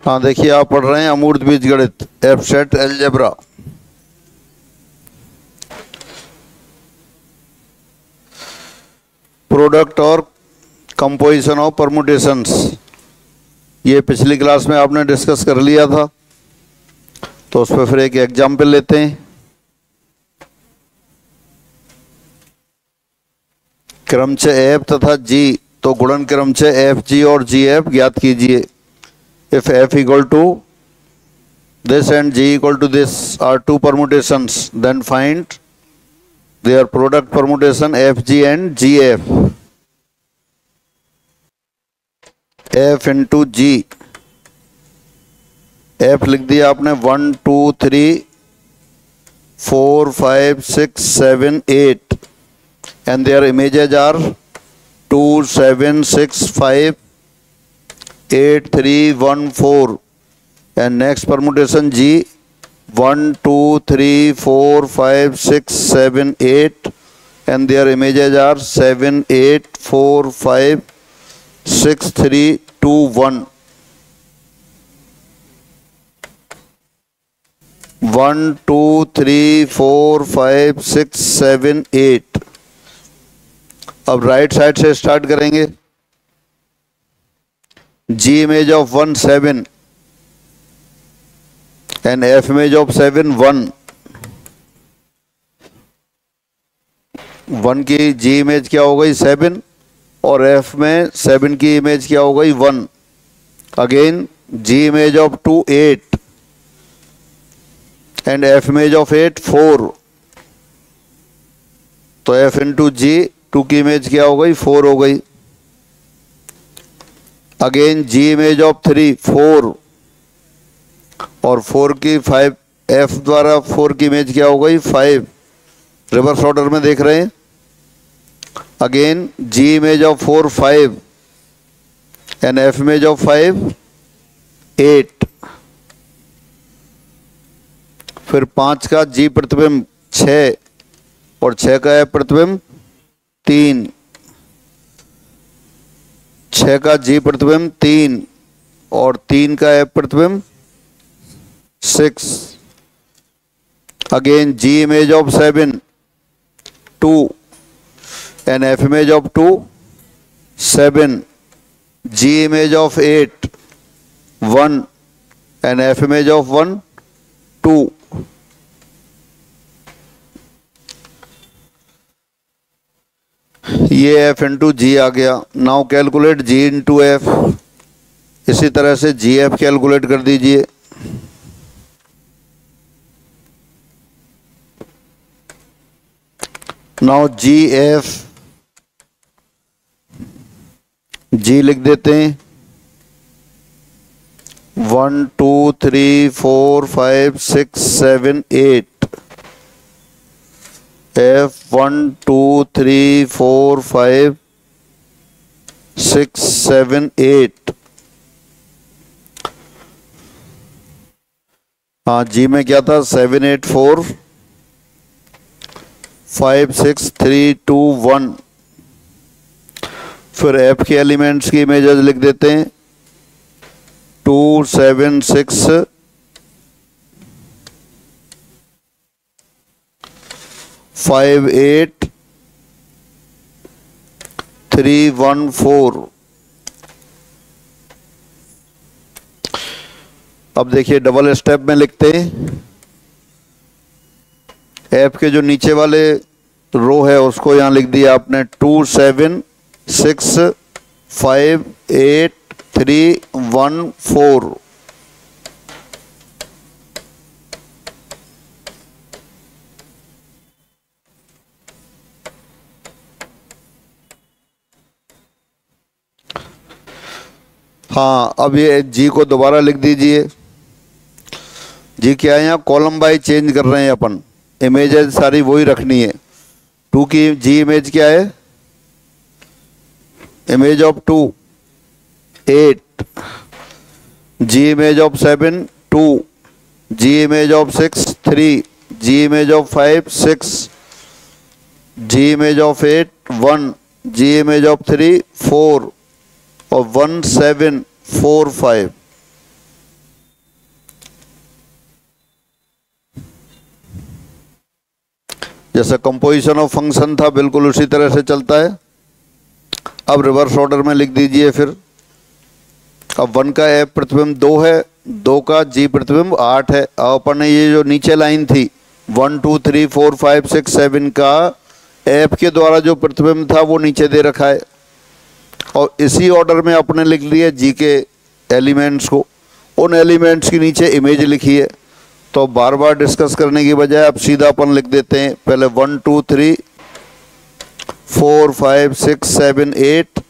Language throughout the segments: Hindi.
हाँ देखिए, आप पढ़ रहे हैं अमूर्त बीजगणित एब्स्ट्रैक्ट अलजेब्रा। प्रोडक्ट और कंपोजिशन ऑफ परमुटेशंस, ये पिछली क्लास में आपने डिस्कस कर लिया था, तो उस पर फिर एक एग्जाम्पल लेते हैं। क्रमचय एफ तथा जी, तो गुणन क्रमचय एफ जी और जी एफ ज्ञात कीजिए। If F equal to this and g equal to this are two permutations, then find their product permutation fg and gf. f into g, f लिख दिया आपने 1 2 3 4 5 6 7 8 and their images are 2 7 6 5 8 3 1 4 and next permutation G 1 2 3 4 5 6 7 8 and their images are 7 8 4 5 6 3 2 1 1 2 3 4 5 6 7 8। अब राइट साइड से स्टार्ट करेंगे। G image of 1 7 and f image of 7 1। 1 की g इमेज क्या हो गई 7 और f में 7 की इमेज क्या हो गई 1। Again g image of 2 8 and f image of 8 4। तो f इंटू जी 2 की इमेज क्या हो गई 4 हो गई। अगेन g इमेज ऑफ 3 4 और 4 की 5 f द्वारा 4 की इमेज क्या हो गई 5। रिवर्स ऑर्डर में देख रहे हैं। Again g image of 4 5 and f image of 5 8। फिर 5 का g प्रतिबिंब 6 और 6 का f प्रतिबिंब 3। 6 का g प्रतिबिंब 3 और 3 का f प्रतिबिंब 6। Again G image of 7 2 and F image of 2 7। G image of 8 1 and F image of 1 2। ये F इंटू जी आ गया। Now calculate G into F। इसी तरह से GF कैलकुलेट कर दीजिए। नाउ GF, G लिख देते हैं 1 2 3 4 5 6 7 8। F 1 2 3 4 5 6 7 8। हाँ G में क्या था 7 8 4 5 6 3 2 1। फिर F के एलिमेंट्स की इमेजेस लिख देते हैं 2 7 6 5 8 3 1 4। अब देखिए डबल स्टेप में लिखते हैं। एफ के जो नीचे वाले रो है उसको यहाँ लिख दिया आपने 2 7 6 5 8 3 1 4। हाँ अब ये जी को दोबारा लिख दीजिए। जी क्या है, यहाँ कॉलम बाय चेंज कर रहे हैं अपन। इमेजेस सारी वही रखनी है। 2 की जी इमेज क्या है image of 2 8। G image of 7 2। G image of 6 3। G image of 5 6। G image of 8 1। G image of 3 4 और 1 7 4 5। जैसा कंपोजिशन ऑफ फंक्शन था बिल्कुल उसी तरह से चलता है। अब रिवर्स ऑर्डर में लिख दीजिए फिर। अब 1 का एफ प्रतिबिंब 2 है, 2 का जी प्रतिबिंब 8 है। अब अपन ने ये जो नीचे लाइन थी 1 2 3 4 5 6 7 का एफ के द्वारा जो प्रतिबिंब था वो नीचे दे रखा है, और इसी ऑर्डर में अपने लिख लिए जी के एलिमेंट्स को। उन एलिमेंट्स के नीचे इमेज लिखी है। तो बार बार डिस्कस करने की बजाय अब सीधा अपन लिख देते हैं। पहले 1 2 3 4 5 6 7 8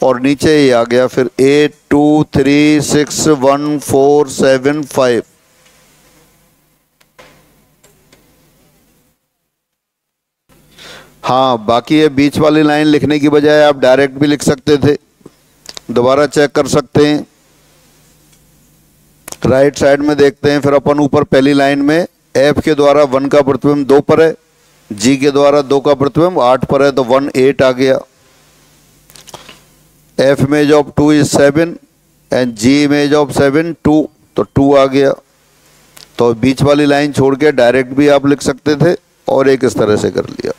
और नीचे ये आ गया फिर 8 2 3 6 1 4 7 5। हाँ, बाकी ये बीच वाली लाइन लिखने की बजाय आप डायरेक्ट भी लिख सकते थे। दोबारा चेक कर सकते हैं। राइट साइड में देखते हैं फिर अपन ऊपर पहली लाइन में एफ के द्वारा 1 का प्रतिबिंब 2 पर है, जी के द्वारा 2 का प्रतिबिंब 8 पर है, तो 1 8 आ गया। F image of 2 is 7 and G image of 7 2, तो 2 आ गया। तो बीच वाली लाइन छोड़ के डायरेक्ट भी आप लिख सकते थे और एक इस तरह से कर लिया।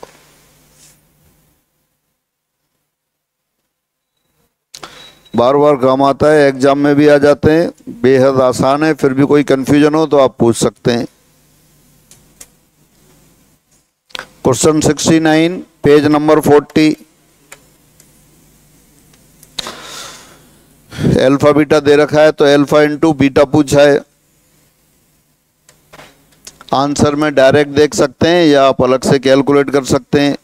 बार बार काम आता है, एग्जाम में भी आ जाते हैं, बेहद आसान है। फिर भी कोई कंफ्यूजन हो तो आप पूछ सकते हैं। Question 69 page number 40। Alpha beta दे रखा है तो अल्फा इंटू बीटा पूछा है। आंसर में डायरेक्ट देख सकते हैं या आप अलग से कैलकुलेट कर सकते हैं।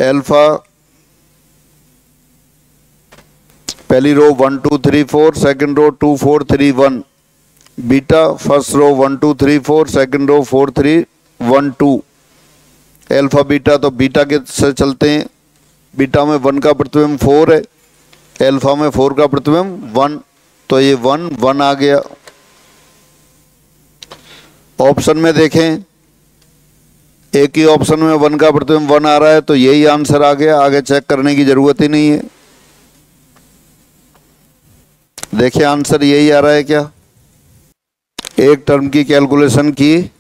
अल्फा पहली row 1 2 3 4, second row 2 4 3 1। Beta first row 1 2 3 4, second row 4 3 1 2। Alpha beta तो बीटा के से चलते हैं। बीटा में 1 का प्रतिबिंब 4 है, अल्फा में 4 का प्रतिबिंब 1, तो ये 1 1 आ गया। ऑप्शन में देखें, एक ही ऑप्शन में 1 का प्रतिबिंब 1 आ रहा है तो यही आंसर आ गया। आगे चेक करने की जरूरत ही नहीं है। देखिए आंसर यही आ रहा है क्या। एक टर्म की कैलकुलेशन की,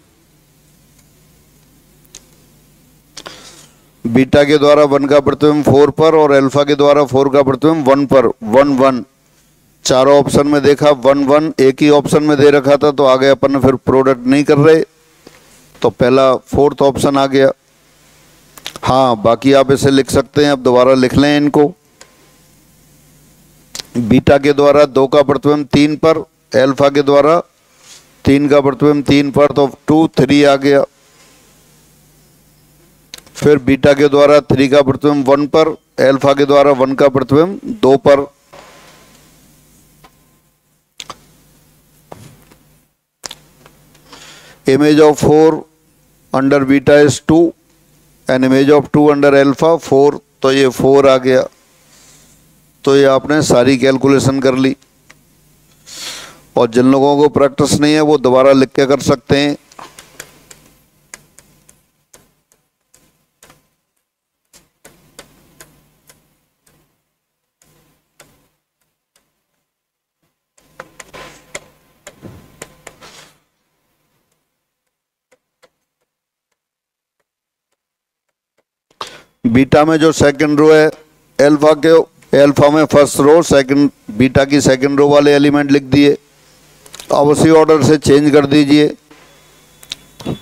बीटा के द्वारा 1 का प्रतिबिंब 4 पर और अल्फा के द्वारा 4 का प्रतिबिंब 1 पर, 1 1। चारों ऑप्शन में देखा 1 1, एक ही ऑप्शन में दे रखा था तो आगे अपन फिर प्रोडक्ट नहीं कर रहे, तो पहला 4th ऑप्शन आ गया। हाँ, बाकी आप इसे लिख सकते हैं। अब दोबारा लिख लें इनको। बीटा के द्वारा 2 का प्रतिबिंब 3 पर, अल्फा के द्वारा 3 का प्रतिबिंब 3 पर, तो 2 3 आ गया। फिर बीटा के द्वारा 3 का प्रतिबिंब 1 पर, अल्फा के द्वारा 1 का प्रतिबिंब 2 पर। Image of 4 under beta is 2 and image of 2 under alpha 4, तो ये 4 आ गया। तो ये आपने सारी कैलकुलेशन कर ली। और जिन लोगों को प्रैक्टिस नहीं है वो दोबारा लिख के कर सकते हैं। बीटा में जो सेकंड रो है, अल्फा में फर्स्ट रो, सेकंड बीटा की सेकंड रो वाले एलिमेंट लिख दिए। अब उसी ऑर्डर से चेंज कर दीजिए।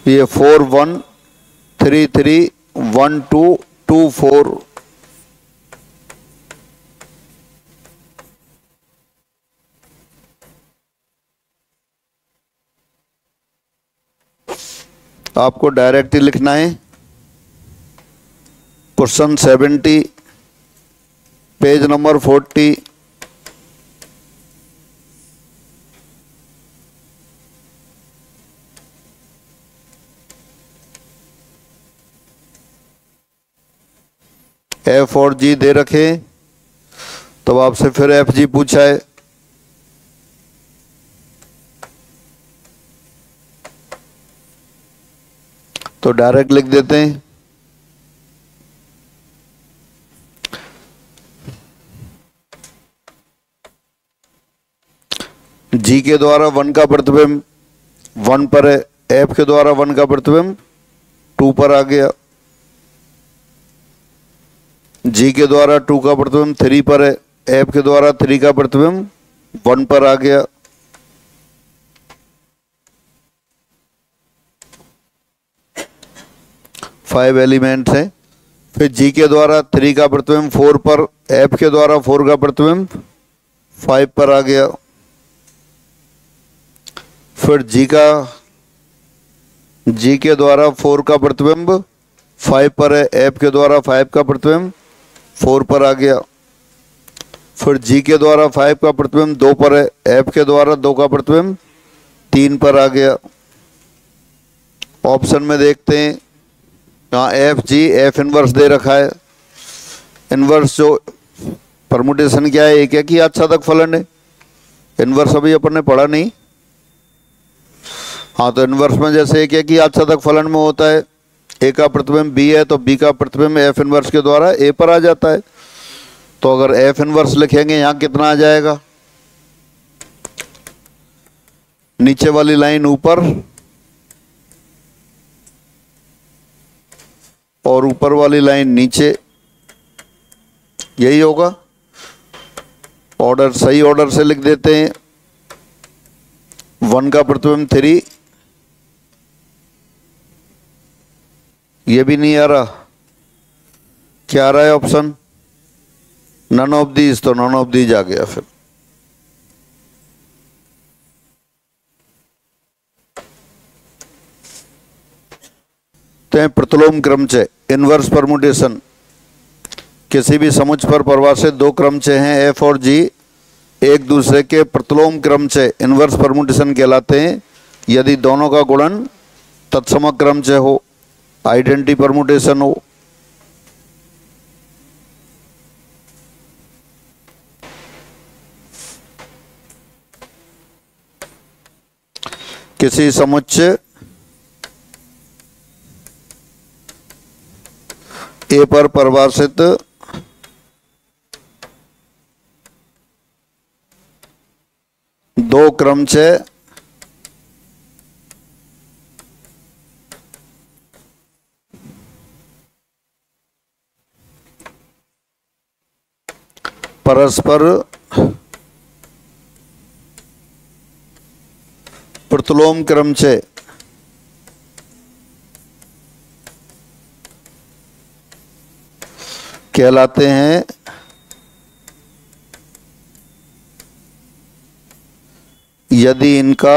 ये 4 1 3 3 1 2 2 4। आपको डायरेक्ट ही लिखना है। Question 70 page number 40। एफ और जी दे रखे, तो आपसे फिर एफ जी पूछा है। तो डायरेक्ट लिख देते हैं। जी के द्वारा 1 का प्रतिबिंब 1 पर है, एफ के द्वारा 1 का प्रतिबिंब 2 पर आ गया। जी के द्वारा 2 का प्रतिबिंब 3 पर है, एफ के द्वारा 3 का प्रतिबिंब 1 पर आ गया। फाइव एलिमेंट्स हैं। फिर जी के द्वारा 3 का प्रतिबिंब 4 पर, एफ के द्वारा 4 का प्रतिबिंब 5 पर आ गया। फिर जी के द्वारा 4 का प्रतिबिंब 5 पर है, एफ के द्वारा 5 का प्रतिबिंब 4 पर आ गया। फिर जी के द्वारा 5 का प्रतिबिंब 2 पर है, एफ के द्वारा 2 का प्रतिबिंब 3 पर आ गया। ऑप्शन में देखते हैं, यहाँ एफ जी एफ इनवर्स दे रखा है। इनवर्स जो परमुटेशन क्या है, एक ही आच्छादक फलन है। इनवर्स अभी अपन ने पढ़ा नहीं। हाँ, तो इनवर्स में जैसे एक ही आच्छादक फलन में होता है, ए का प्रतिबिंब बी है तो बी का प्रतिबिंब एफ इनवर्स के द्वारा ए पर आ जाता है। तो अगर एफ इनवर्स लिखेंगे यहाँ कितना आ जाएगा, नीचे वाली लाइन ऊपर और ऊपर वाली लाइन नीचे, यही होगा। ऑर्डर सही ऑर्डर से लिख देते हैं। 1 का प्रतिबिंब 3, ये भी नहीं आ रहा। क्या आ रहा है ऑप्शन, नन ऑफ दीज, तो नन ऑफ दीज आ गया। फिर तो प्रतिलोम क्रमचय इनवर्स परमुटेशन, किसी भी समुच्चय पर परिभाषित 2 क्रमचय हैं एफ और जी, एक दूसरे के प्रतिलोम क्रमचय इनवर्स परमुटेशन कहलाते हैं यदि दोनों का गुणन तत्सम क्रमचय हो, आइडेंटिटी परमुटेशन हो। किसी समुच्चय ए पर परिभाषित दो क्रमचय परस्पर प्रतिलोम क्रमचय कहलाते हैं यदि इनका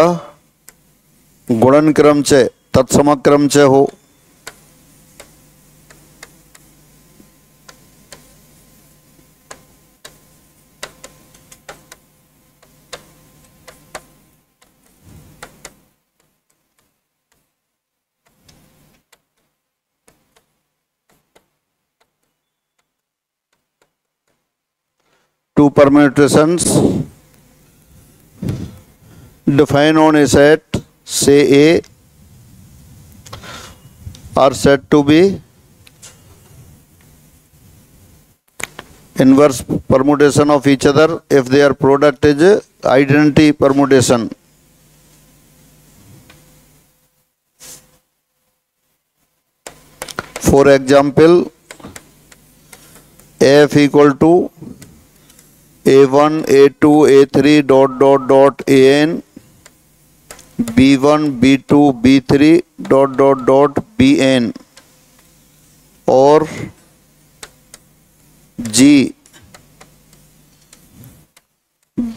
गुणन क्रमचय तत्सम क्रमचय हो। Two permutations defined on a set, say A, are said to be inverse permutation of each other if their product is identity permutation. For example, F equal to A1 A2 A3 dot dot dot AN B1 B2 B3 dot dot dot BN और G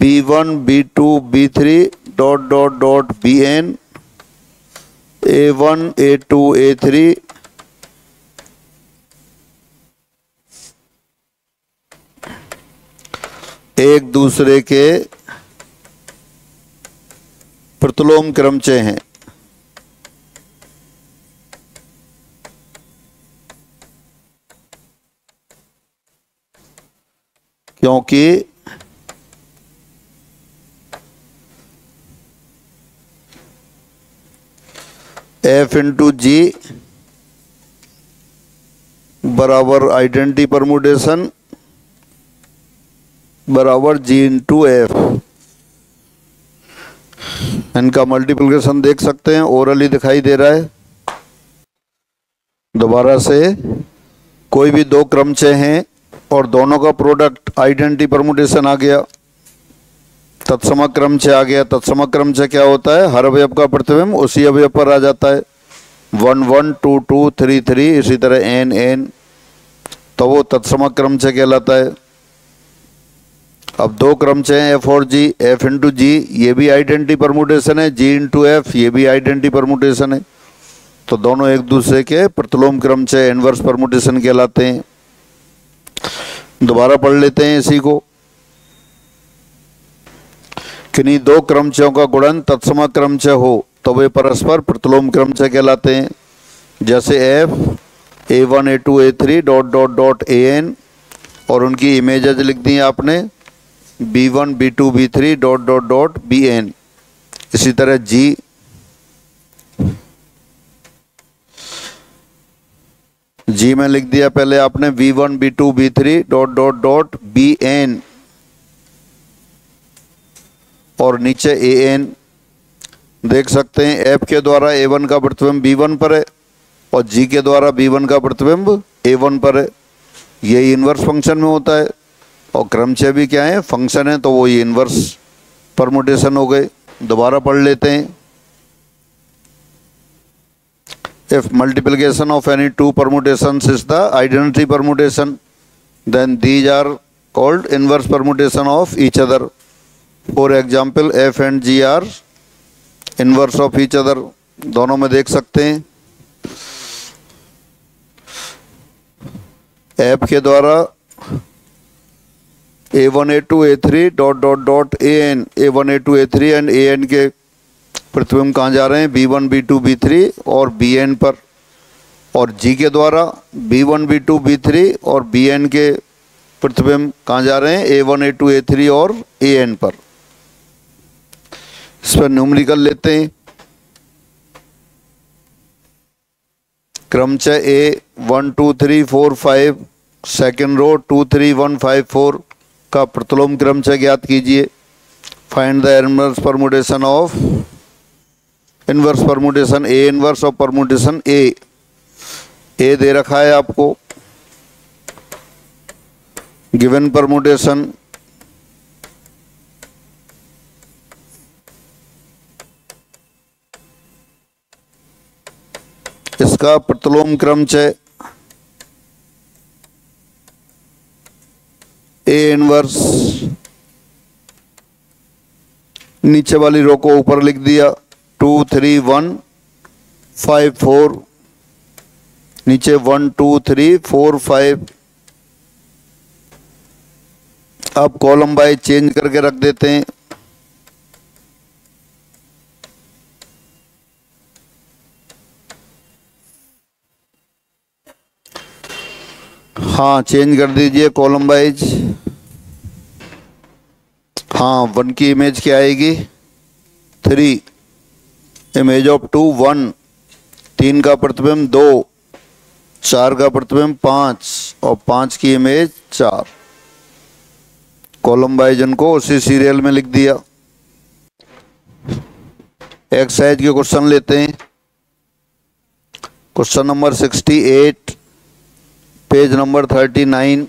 B1 B2 B3 dot dot dot BN A1 A2 A3 एक दूसरे के प्रतिलोम क्रमचय हैं। क्योंकि F इंटू जी बराबर आइडेंटिटी परमुटेशन बराबर जी इंटू एफ। इनका मल्टीप्लिकेशन देख सकते हैं, ओरली दिखाई दे रहा है। दोबारा से, कोई भी दो क्रमचय हैं और दोनों का प्रोडक्ट आइडेंटिटी परमुटेशन आ गया, तत्समक क्रमचय आ गया। तत्समक क्रमचय क्या होता है? हर अवयव का प्रतिबिंब उसी अवयव पर आ जाता है। 1 1 2 2 3 3 इसी तरह n n, तो वो तत्समक क्रमचय कहलाता है। अब दो क्रमचय हैं f और g, f इंटू जी ये भी आइडेंटिटी परमुटेशन है, g इंटू f ये भी आइडेंटिटी परमुटेशन है। तो दोनों एक दूसरे के प्रतिलोम क्रमचय इनवर्स परमुटेशन कहलाते हैं। दोबारा पढ़ लेते हैं इसी को। किन्हीं दो क्रमचयों का गुणन तत्समक क्रमचय हो तो वे परस्पर प्रतिलोम क्रमचय कहलाते हैं। जैसे f a1 a2 a3 dot dot dot an, और उनकी इमेजेज लिख दी आपने b1 b2 b3 dot dot dot bn। इसी तरह जी में लिख दिया पहले आपने v1 b2 b3 dot dot dot bn, और नीचे an। देख सकते हैं f के द्वारा a1 का प्रतिबिंब b1 पर है और g के द्वारा b1 का प्रतिबिंब a1 पर है। ये इनवर्स फंक्शन में होता है, और क्रमचय भी क्या है? फंक्शन है, तो वो ये इनवर्स परमुटेशन हो गए। दोबारा पढ़ लेते हैं। If multiplication of any two permutations is the identity permutation, then these are called inverse permutation of each other. For example, f and g are inverse of each other. दोनों में देख सकते हैं f के द्वारा a1 a2 a3 dot dot dot an, a1 a2 a3 and an के प्रतिबिंब कहाँ जा रहे हैं? b1 b2 b3 और bn पर। और g के द्वारा b1 b2 b3 और bn के प्रतिबिंब कहाँ जा रहे हैं? a1 a2 a3 और an पर। इस पर न्यूमेरिकल लेते हैं। क्रमचय a 1 2 3 4 5 सेकेंड रो 2 3 1 5 4 का प्रतिलोम क्रमचय ज्ञात कीजिए। Find the inverse permutation of inverse permutation A inverse of permutation A दे रखा है आपको। गिवन परमुटेशन इसका प्रतिलोम क्रमचय ए इनवर्स, नीचे वाली रो को ऊपर लिख दिया 2 3 1 5 4, नीचे 1 2 3 4 5। अब कॉलम बाय चेंज करके रख देते हैं। हाँ चेंज कर दीजिए कॉलम वाइज। हाँ 1 की इमेज क्या आएगी? 3, इमेज ऑफ 2 1, 3 का प्रतिबिंब 2, 4 का प्रतिबिंब 5 और 5 की इमेज 4। कॉलम वाइज इनको उसी सीरियल में लिख दिया। एक्सरसाइज के क्वेश्चन लेते हैं। Question number 68, page number 39।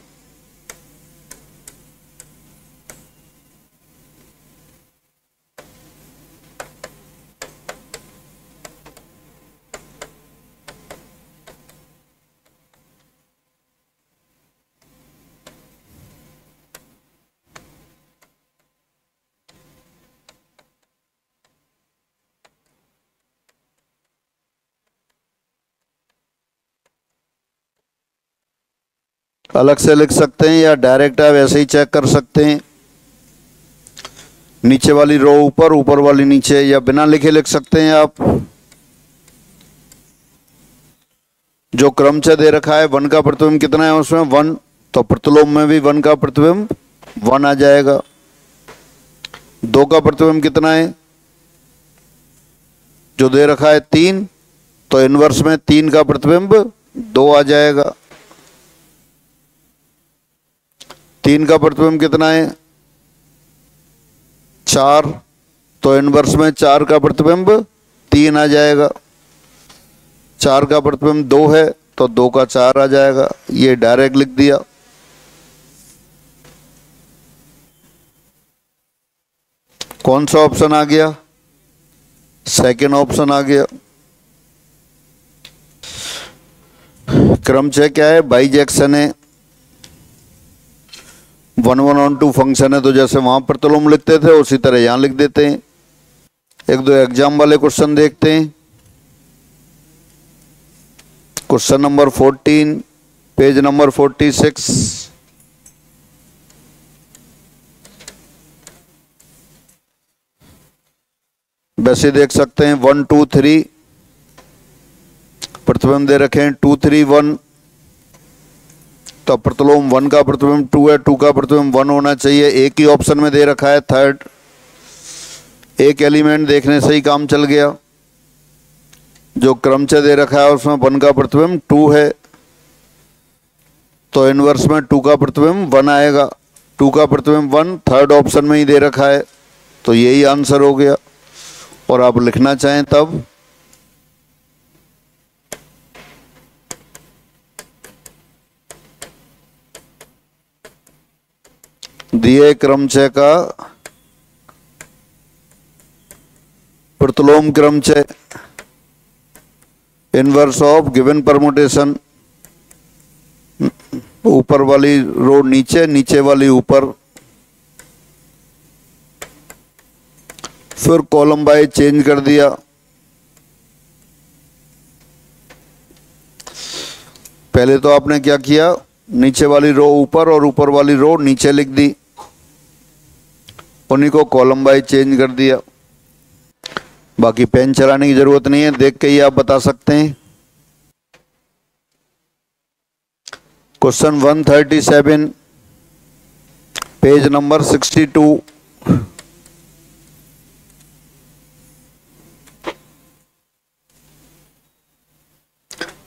अलग से लिख सकते हैं या डायरेक्ट आप ऐसे ही चेक कर सकते हैं। नीचे वाली रो ऊपर, ऊपर वाली नीचे, या बिना लिखे लिख सकते हैं आप। जो क्रमचय दे रखा है 1 का प्रतिबिंब कितना है उसमें 1, तो प्रतिलोम में भी 1 का प्रतिबिंब 1 आ जाएगा। 2 का प्रतिबिंब कितना है? जो दे रखा है 3, तो इनवर्स में 3 का प्रतिबिंब 2 आ जाएगा। 3 का प्रतिबिंब कितना है? 4, तो इनवर्स में 4 का प्रतिबिंब 3 आ जाएगा। 4 का प्रतिबिंब 2 है तो 2 का 4 आ जाएगा। ये डायरेक्ट लिख दिया। कौन सा ऑप्शन आ गया? सेकंड ऑप्शन आ गया। क्रमचय क्या है? बाइजेक्शन है, 1 1 on 2 फंक्शन है, तो जैसे वहां प्रतिलोम लिखते थे उसी तरह यहां लिख देते हैं। एक दो एग्जाम वाले क्वेश्चन देखते हैं। Question number 14, page number 46। वैसे देख सकते हैं 1 2 3 प्रतिबिंब दे रखे हैं, 2 3 1, तो प्रतिलोम 1 का प्रतिबिंब 2 है, 2 का प्रतिबिंब 1 होना चाहिए। एक ही ऑप्शन में दे रखा है थर्ड, एक एलिमेंट देखने से ही काम चल गया। जो क्रमचय दे रखा है उसमें 1 का प्रतिबिंब 2 है, तो इनवर्स में 2 का प्रतिबिंब 1 आएगा। 2 का प्रतिबिंब 1 थर्ड ऑप्शन में ही दे रखा है, तो यही आंसर हो गया। और आप लिखना चाहें तब दिए क्रमचय का प्रतिलोम क्रमचय इनवर्स ऑफ गिवन परमुटेशन, ऊपर वाली रो नीचे, नीचे वाली ऊपर, फिर कॉलम बाय चेंज कर दिया। पहले तो आपने क्या किया, नीचे वाली रो ऊपर और ऊपर वाली रो नीचे लिख दी, उन्हीं को कॉलम बाय चेंज कर दिया। बाकी पेन चलाने की जरूरत नहीं है, देख के ही आप बता सकते हैं। Question 137, page number 62।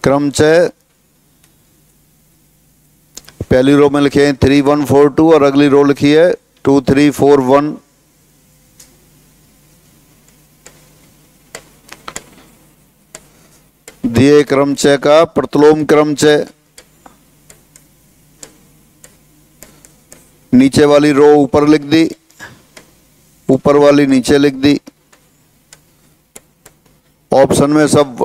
क्रमचय पहली रो में लिखे हैं 3 1 4 2 और अगली रो लिखी है 2 3 4 1। दिए क्रमचय का प्रतिलोम क्रमचय, नीचे वाली रो ऊपर लिख दी, ऊपर वाली नीचे लिख दी। ऑप्शन में सब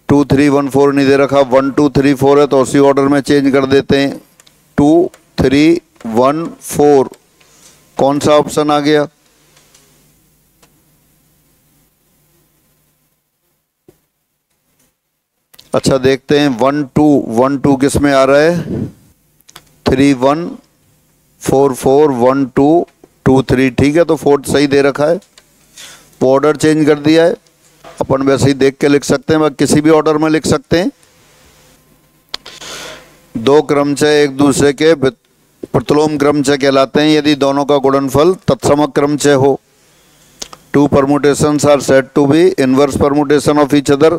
2 3 1 4 नहीं दे रखा, 1 2 3 4 है, तो उसी ऑर्डर में चेंज कर देते हैं। 2 3 1 4 कौन सा ऑप्शन आ गया? अच्छा देखते हैं 1 2 1 2 किस में आ रहा है? 3 1 4 4 1 2 2 3, ठीक है, तो 4 सही दे रखा है। वो ऑर्डर चेंज कर दिया है, अपन वैसे ही देख के लिख सकते हैं, किसी भी ऑर्डर में लिख सकते हैं। दो क्रमचय एक दूसरे के प्रतिलोम क्रमचय कहलाते हैं यदि दोनों का गुणनफल तत्सम क्रमचय हो। 2 permutations are said to be inverse permutation of each other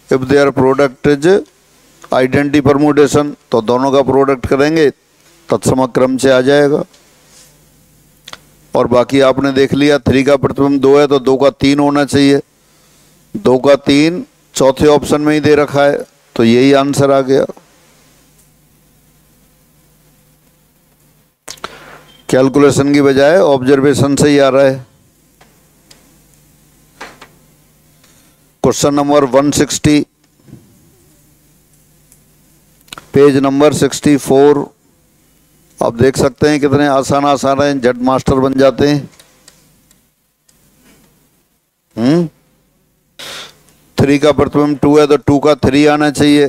if their product is identity permutation, तो दोनों का प्रोडक्ट करेंगे तत्सम क्रमचय आ जाएगा। और बाकी आपने देख लिया 3 का प्रतिबिंब 2 है, तो 2 का 3 होना चाहिए। 2 का 3 चौथे ऑप्शन में ही दे रखा है, तो यही आंसर आ गया। कैलकुलेशन की बजाय ऑब्जर्वेशन से ही आ रहा है। Question number 160, page number 64। आप देख सकते हैं कितने आसान आसान हैं, झट मास्टर बन जाते हैं। 3 का प्रतिबिंब 2 है, तो 2 का 3 आना चाहिए।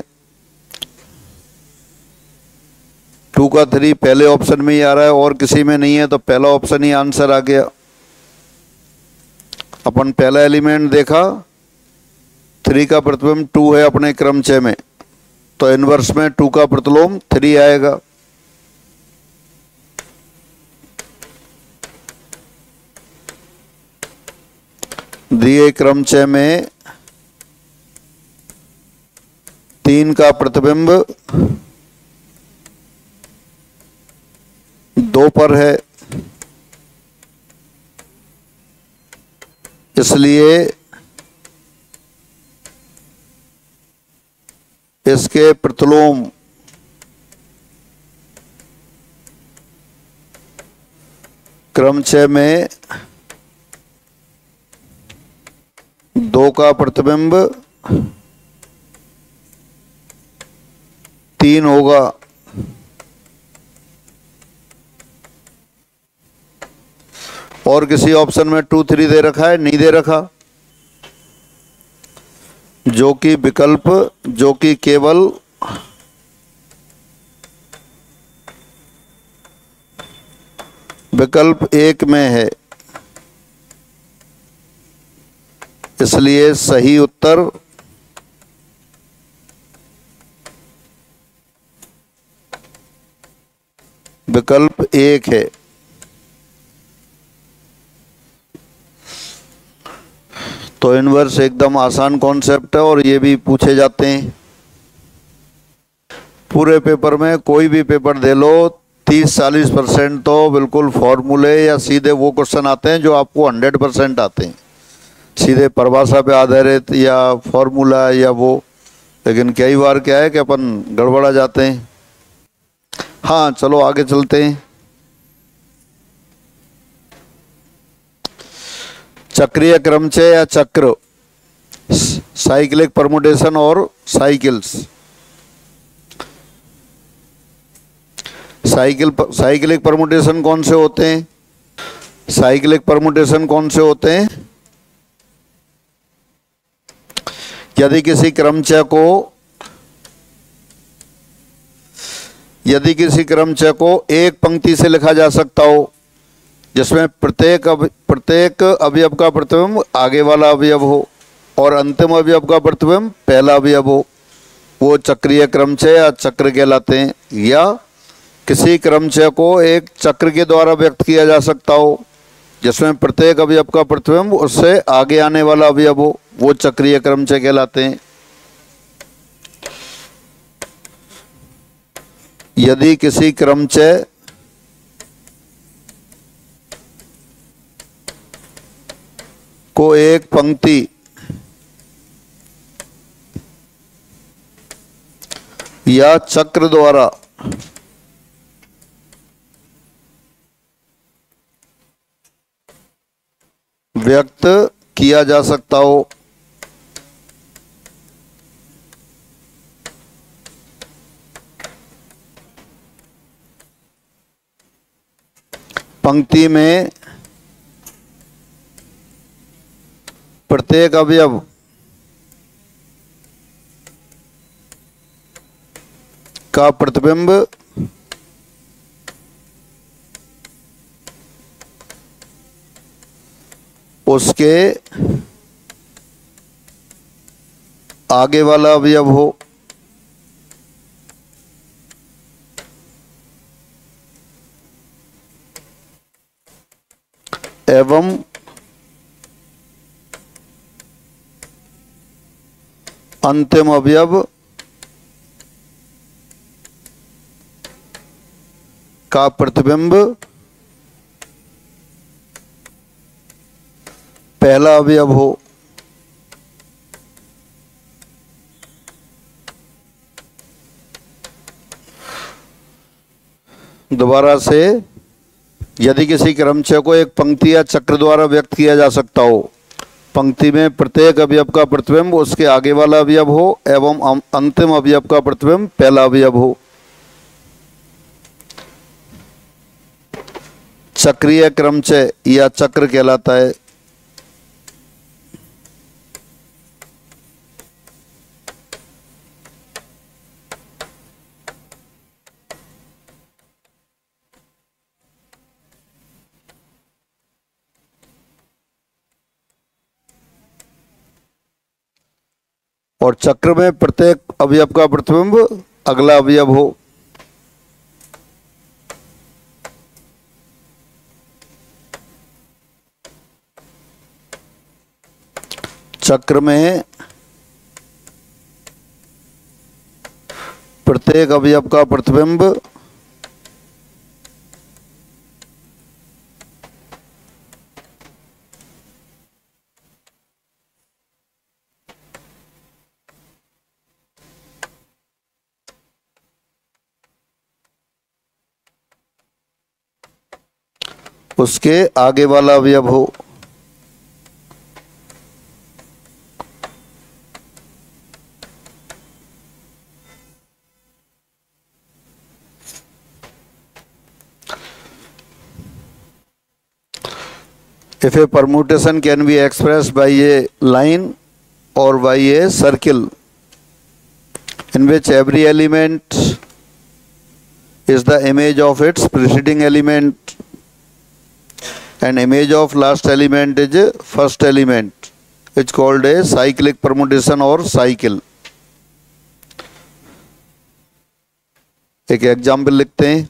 2 का 3 पहले ऑप्शन में ही आ रहा है और किसी में नहीं है, तो पहला ऑप्शन ही आंसर आ गया। अपन पहला एलिमेंट देखा, 3 का प्रतिबिंब 2 है अपने क्रमचय में, तो इनवर्स में 2 का प्रतिलोम 3 आएगा। दिए क्रमचय में 3 का प्रतिबिंब 2 पर है, इसलिए इसके प्रतिलोम क्रम 6 में 2 का प्रतिबिंब 3 होगा। और किसी ऑप्शन में 2, 3 दे रखा है? नहीं दे रखा। जो कि विकल्प, जो कि केवल विकल्प 1 में है, इसलिए सही उत्तर विकल्प 1 है। तो इनवर्स एकदम आसान कॉन्सेप्ट है और ये भी पूछे जाते हैं पूरे पेपर में। कोई भी पेपर दे लो, 30-40% तो बिल्कुल फॉर्मूले या सीधे वो क्वेश्चन आते हैं जो आपको 100% आते हैं, सीधे परिभाषा पे आधारित या फॉर्मूला या वो। लेकिन कई बार क्या है कि अपन गड़बड़ा जाते हैं। हाँ, चलो आगे चलते हैं। चक्रीय क्रमचय या चक्र, साइक्लिक परमुटेशन और साइकिल्स। साइक्लिक परमुटेशन कौन से होते हैं? साइक्लिक परमुटेशन कौन से होते हैं? यदि किसी क्रमचय को एक पंक्ति से लिखा जा सकता हो, जिसमें प्रत्येक अवयव का प्रतिबिंब आगे वाला अवयव हो और अंतिम अवयव का प्रतिबिंब पहला अवयव हो, वो चक्रीय क्रमचय या चक्र कहलाते हैं। या किसी क्रमचय को एक चक्र के द्वारा व्यक्त किया जा सकता हो, जिसमें प्रत्येक अवयव का प्रतिबिंब उससे आगे आने वाला अवयव हो, वो चक्रीय क्रमचय कहलाते हैं। यदि किसी क्रमचय को एक पंक्ति या चक्र द्वारा व्यक्त किया जा सकता हो, पंक्ति में प्रत्येक अवयव का प्रतिबिंब उसके आगे वाला अवयव हो, एवं अंतिम अवयव का प्रतिबिंब पहला अवयव हो। दोबारा से, यदि किसी क्रमचय को एक पंक्ति या चक्र द्वारा व्यक्त किया जा सकता हो, पंक्ति में प्रत्येक अवयव का प्रतिबिंब उसके आगे वाला अवयव हो एवं अंतिम अवयव का प्रतिबिंब पहला अवयव हो, चक्रीय क्रमचय या चक्र कहलाता है। और चक्र में प्रत्येक अवयव का प्रतिबिंब अगला अवयव हो। चक्र में प्रत्येक अवयव का प्रतिबिंब उसके आगे वाला अवयव हो। If a permutation can be expressed by a line or by a circle in which every element is the image of its preceding element and image of last element is first element, it's called a cyclic permutation or cycle. एक एग्जाम्पल लिखते हैं,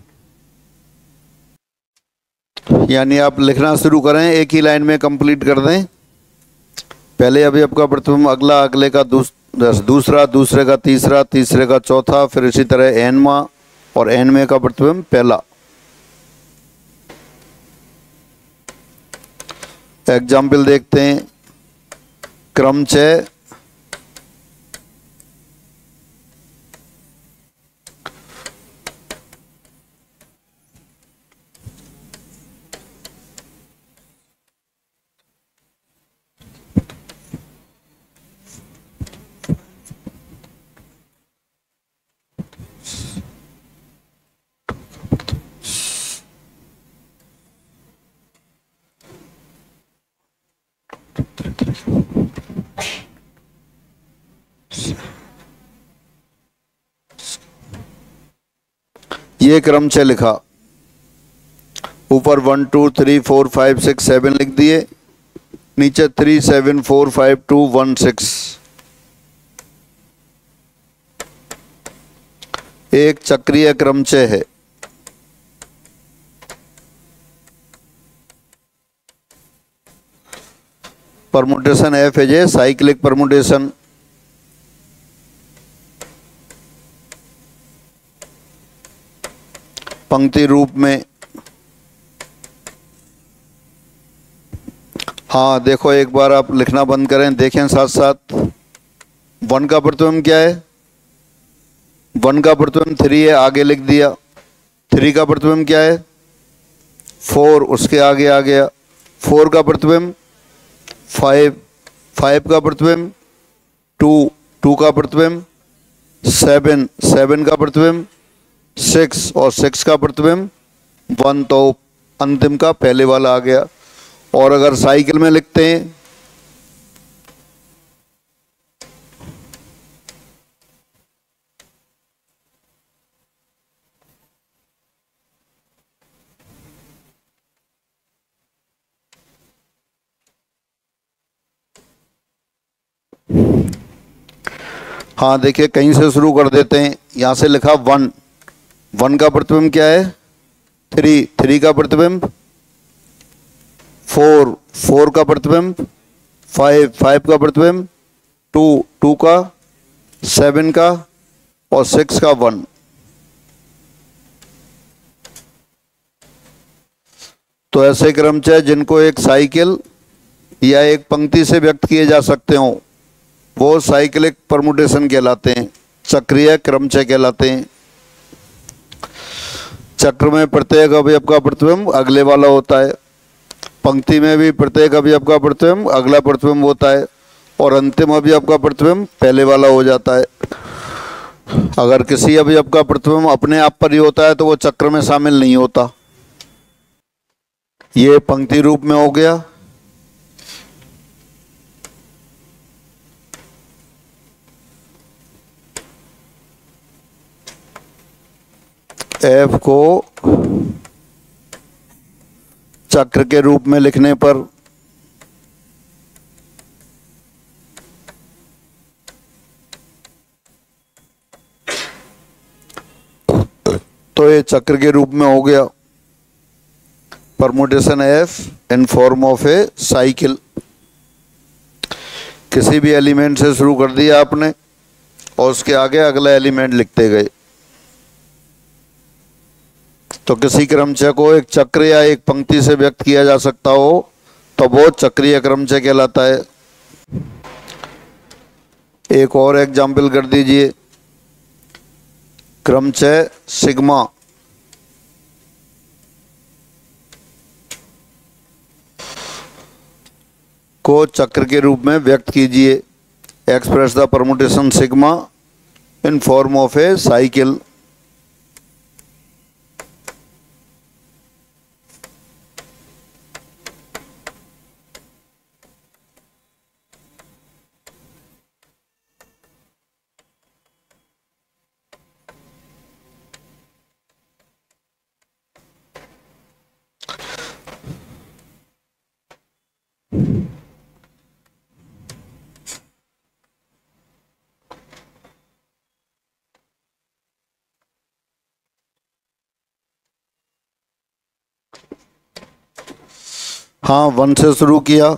यानी आप लिखना शुरू करें, एक ही लाइन में कंप्लीट कर दें। पहले अवयव का प्रथम, अगला अगले का दूसरा, दूसरे का तीसरा, तीसरे का चौथा, फिर इसी तरह एनवा और एनवे का प्रथम पहला। एग्जाम्पल देखते हैं, क्रमचय, ये क्रमचय लिखा, ऊपर 1 2 3 4 5 6 7 लिख दिए, नीचे 3 7 4 5 2 1 6। एक चक्रीय क्रमचय है। Permutation F is a cyclic permutation. पंक्ति रूप में, हाँ देखो एक बार आप लिखना बंद करें, देखें साथ साथ। 1 का प्रथम क्या है? 1 का प्रथम 3 है, आगे लिख दिया। 3 का प्रथम क्या है? 4, उसके आगे आ गया। 4 का प्रथम 5, 5 का प्रथम 2, 2 का प्रथम 7, 7 का प्रथम 6 और 6 का प्रथम 1, तो अंतिम का पहले वाला आ गया। और अगर साइकिल में लिखते हैं, हाँ देखिए कहीं से शुरू कर देते हैं। यहां से लिखा 1, 1 का प्रथम क्या है? 3, 3 का प्रथम 4, 4 का प्रथम 5, 5 का प्रथम 2, 2 का 7 का और 6 का 1। तो ऐसे क्रमचय जिनको एक साइकिल या एक पंक्ति से व्यक्त किए जा सकते हो, वो साइक्लिक परमुटेशन कहलाते हैं, चक्रीय क्रमचय कहलाते हैं। चक्र में प्रत्येक अवयव का प्रथम अगले वाला होता है, पंक्ति में भी प्रत्येक अवयव का प्रथम अगला प्रथम होता है और अंतिम अवयव का प्रथम पहले वाला हो जाता है। अगर किसी अवयव का प्रथम अपने आप पर ही होता है तो वो चक्र में शामिल नहीं होता। ये पंक्ति रूप में हो गया। एफ को चक्र के रूप में लिखने पर तो ये चक्र के रूप में हो गया। Permutation F in form of A cycle. किसी भी एलिमेंट से शुरू कर दिया आपने और उसके आगे अगला एलिमेंट लिखते गए, तो किसी क्रमचय को एक चक्र या एक पंक्ति से व्यक्त किया जा सकता हो तो वो चक्रीय क्रमचय कहलाता है। एक और एग्जाम्पल कर दीजिए, क्रमचय सिग्मा। को चक्र के रूप में व्यक्त कीजिए। Express the permutation sigma in form of A cycle. हाँ, 1 से शुरू किया।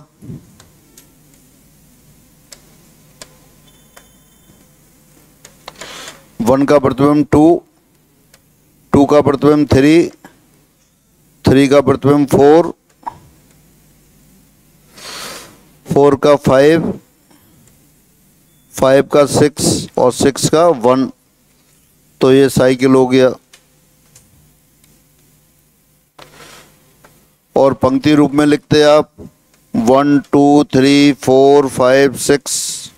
वन का प्रतिबिंब 2, 2 का प्रतिबिंब 3, 3 का प्रतिबिंब 4, 4 का 5, 5 का 6 और 6 का 1। तो ये साइकिल हो गया। और पंक्ति रूप में लिखते हैं आप 1 2 3 4 5 6।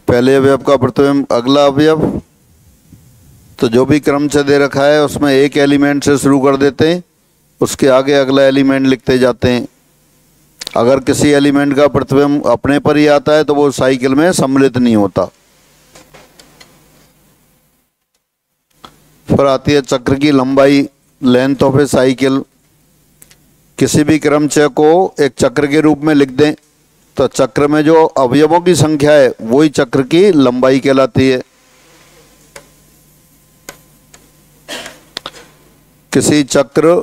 पहले अवयव का प्रतिबिंब अगला अवयव, तो जो भी क्रम से दे रखा है उसमें एक एलिमेंट से शुरू कर देते हैं, उसके आगे अगला एलिमेंट लिखते जाते हैं। अगर किसी एलिमेंट का प्रतिबिंब अपने पर ही आता है तो वो साइकिल में सम्मिलित नहीं होता। फिर आती है चक्र की लंबाई, लेंथ ऑफ ए साइकिल। किसी भी क्रमचय को एक चक्र के रूप में लिख दें तो चक्र में जो अवयवों की संख्या है वही चक्र की लंबाई कहलाती है। किसी चक्र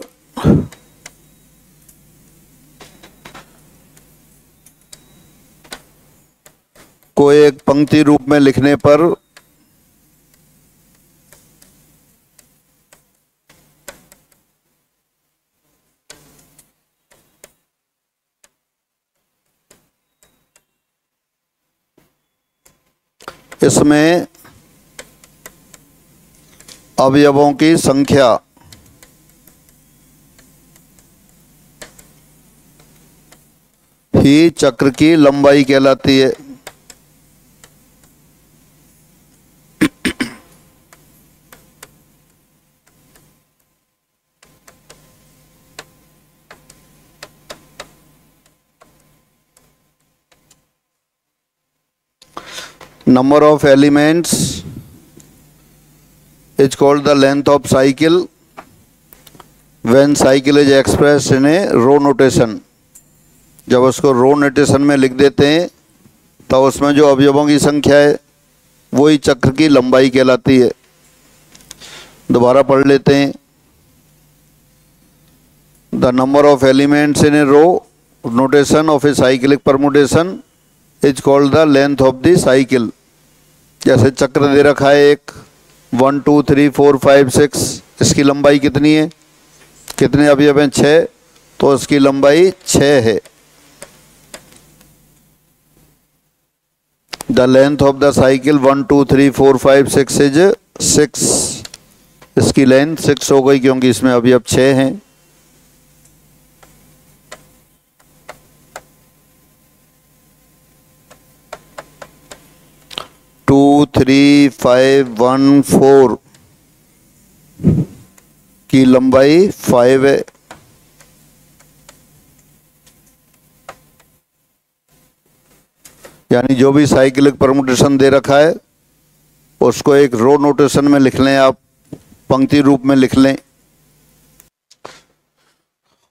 को एक पंक्ति रूप में लिखने पर इसमें अवयवों की संख्या ही चक्र की लंबाई कहलाती है। Number of elements is called the length of cycle when cycle is expressed in a row notation। जब उसको रो नोटेशन में लिख देते हैं तो उसमें जो अवयवों की संख्या है वही चक्र की लंबाई कहलाती है। दोबारा पढ़ लेते हैं। The number of elements in a row notation of a cyclic permutation is called the length of the cycle. जैसे चक्र दे रखा है एक 1 2 3 4 5 6, इसकी लंबाई कितनी है, कितने अवयव हैं, 6, तो इसकी लंबाई 6 है। The length of the cycle 1 2 3 4 5 6 is 6। इसकी लेंथ 6 हो गई क्योंकि इसमें अवयव 6 हैं। टू 3 5 1 4 की लंबाई 5 है। यानी जो भी साइक्लिक परमुटेशन दे रखा है उसको एक रो नोटेशन में लिख लें, आप पंक्ति रूप में लिख लें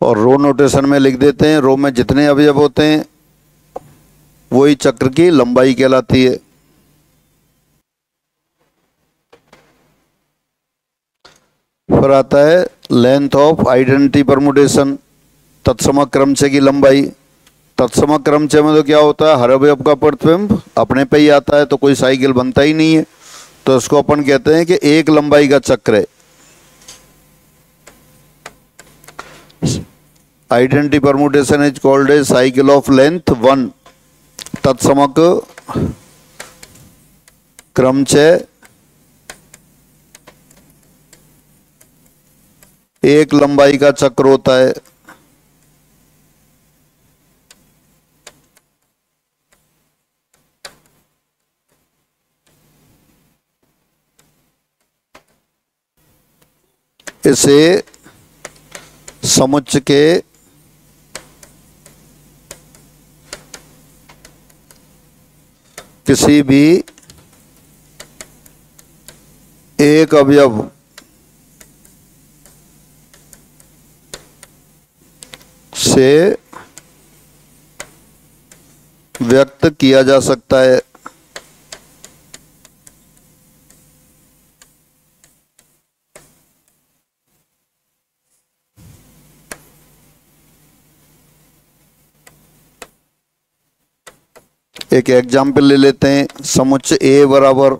और रो नोटेशन में लिख देते हैं। रो में जितने अवयव होते हैं वही चक्र की लंबाई कहलाती है। फिर आता है लेंथ ऑफ आइडेंटिटी परमुटेशन, तत्सम क्रमचय की लंबाई। तत्सम क्रमचय में तो क्या होता है, हर अवयव का प्रतिबिंब अपने पे ही आता है तो कोई साइकिल बनता ही नहीं है, तो इसको अपन कहते हैं कि एक लंबाई का चक्र है। Identity permutation is called a cycle of length 1। तत्समक क्रमचय एक लंबाई का चक्र होता है। इसे समुच्चय के किसी भी एक अवयव से व्यक्त किया जा सकता है। एक एग्जाम्पल ले लेते हैं। समुच्चय ए बराबर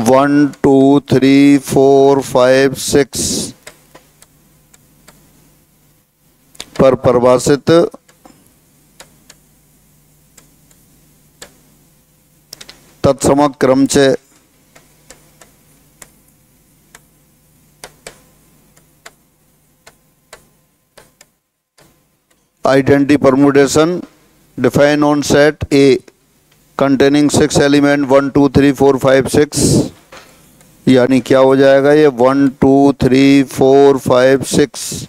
1 2 3 4 5 6 पर परिभाषित तत्सम क्रमचय identity permutation define on set A containing 6 element 1 2 3 4 5 6, यानी क्या हो जाएगा ये 1 2 3 4 5 6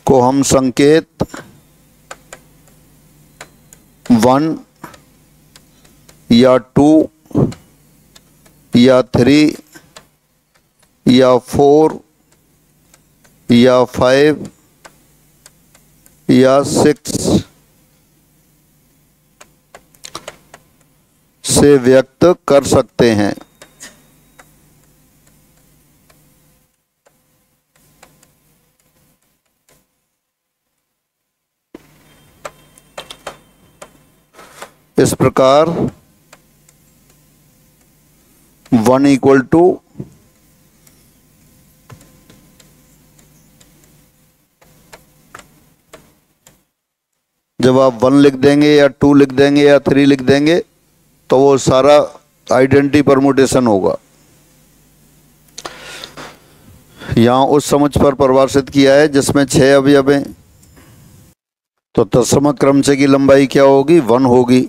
को हम संकेत 1 या 2 या 3 या 4 या 5 या 6 से व्यक्त कर सकते हैं। इस प्रकार 1 इक्वल टू जब आप 1 लिख देंगे या 2 लिख देंगे या 3 लिख देंगे तो वो सारा आइडेंटिटी परमुटेशन होगा। यहां उस समुच्चय पर परिभाषित किया है जिसमें 6 अवयव हैं, तो तत्सम क्रमचय की लंबाई क्या होगी 1 होगी,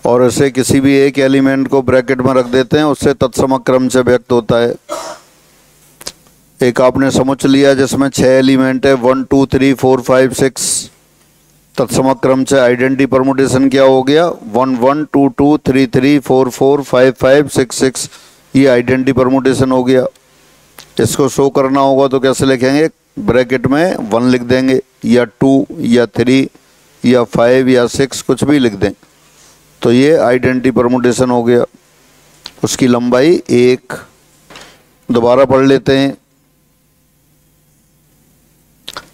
और इसे किसी भी एक एलिमेंट को ब्रैकेट में रख देते हैं, उससे तत्सम क्रमचय व्यक्त होता है। एक आपने समुच्चय लिया जिसमें 6 एलिमेंट है 1 2 3 4 5 6, तत्सम क्रमचय आइडेंटिटी परमुटेशन क्या हो गया 1 1 2 2 3 3 4 4 5 5 6 6, ये आइडेंटिटी परमुटेशन हो गया। इसको शो करना होगा तो कैसे लिखेंगे, ब्रैकेट में 1 लिख देंगे या 2 या 3 या 5 या 6 कुछ भी लिख दें, तो ये आइडेंटिटी परमुटेशन हो गया। उसकी लंबाई 1। दोबारा पढ़ लेते हैं।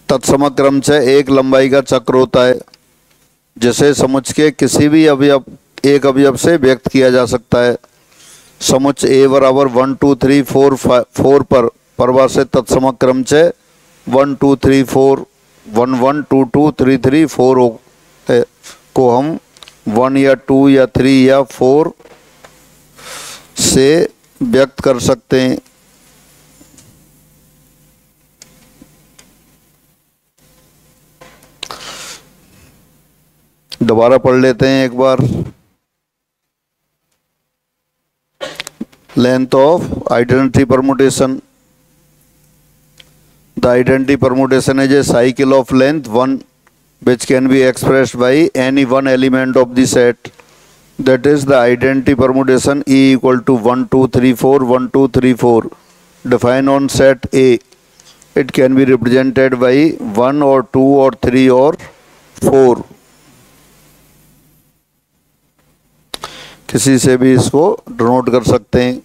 तत्सम क्रमचय एक लंबाई का चक्र होता है जिसे समुच्चय के किसी भी अवयव एक अवयव से व्यक्त किया जा सकता है। समुच्चय ए बराबर 1 2 3 4 पर परिभाषित तत्सम क्रमचय 1 2 3 4 1 1 2 2 3 3 4 को हम 1 या 2 या 3 या 4 से व्यक्त कर सकते हैं। दोबारा पढ़ लेते हैं एक बार। Length of identity permutation, the identity permutation is a cycle of length 1 which can be expressed by any one element of the set, that is the identity permutation E equal to 1 2 3 4 1 2 3 4 defined on set A. It can be represented by 1 or 2 or 3 or 4, किसी से भी इसको डिनोट कर सकते हैं।